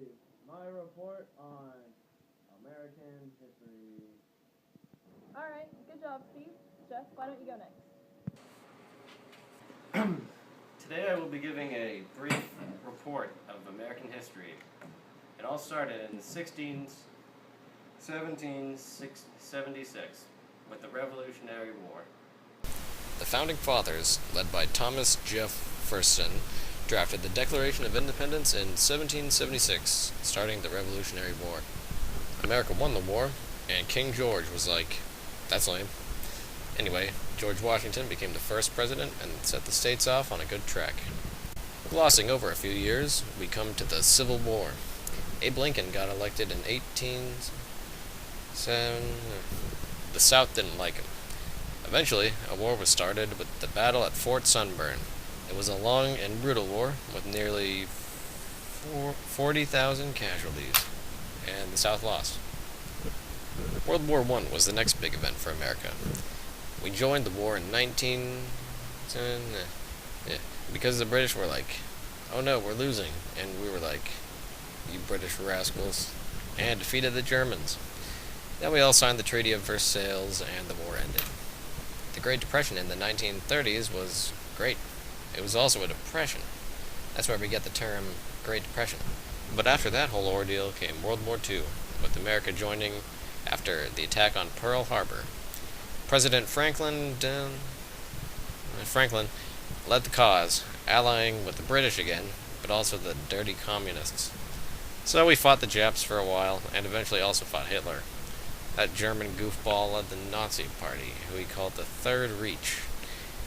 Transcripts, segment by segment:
is my report on American history. Alright, good job, Steve. Jeff, why don't you go next? Today I will be giving a brief report of American history. It all started in 1776 with the Revolutionary War. The Founding Fathers, led by Thomas Jefferson, drafted the Declaration of Independence in 1776, starting the Revolutionary War. America won the war, and King George was like, that's lame. Anyway, George Washington became the first president and set the states off on a good track. Glossing over a few years, we come to the Civil War. Abe Lincoln got elected in 1807. The South didn't like him. Eventually, a war was started with the battle at Fort Sunburn. It was a long and brutal war with nearly 40,000 casualties, and the South lost. World War I was the next big event for America. We joined the war in 1910, because the British were like, oh no, we're losing, and we were like, you British rascals, and defeated the Germans. Then we all signed the Treaty of Versailles, and the war ended. The Great Depression in the 1930s was great. It was also a depression. That's where we get the term Great Depression. But after that whole ordeal came World War II, with America joining after the attack on Pearl Harbor. President Franklin led the cause, allying with the British again, but also the dirty communists. So we fought the Japs for a while, and eventually also fought Hitler. That German goofball led the Nazi Party, who he called the Third Reich.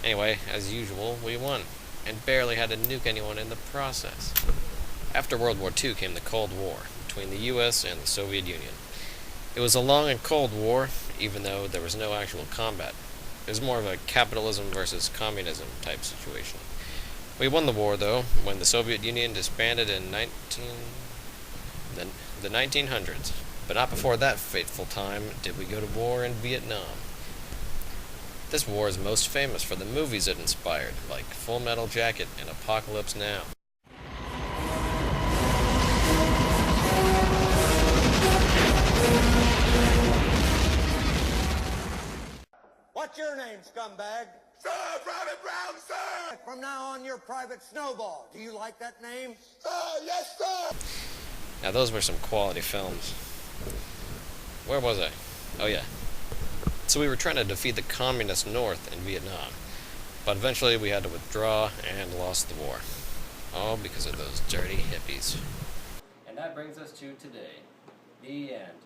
Anyway, as usual, we won, and barely had to nuke anyone in the process. After World War II came the Cold War, between the US and the Soviet Union. It was a long and cold war, even though there was no actual combat. It was more of a capitalism versus communism type situation. We won the war, though, when the Soviet Union disbanded in the 1900s. But not before that fateful time did we go to war in Vietnam. This war is most famous for the movies it inspired, like Full Metal Jacket and Apocalypse Now. What's your name, scumbag? Sir, Private Brown, sir! From now on, you're Private Snowball. Do you like that name? Sir, yes, sir! Now those were some quality films. Where was I? Oh yeah. So we were trying to defeat the communist North in Vietnam, but eventually we had to withdraw and lost the war. All because of those dirty hippies. And that brings us to today. The end.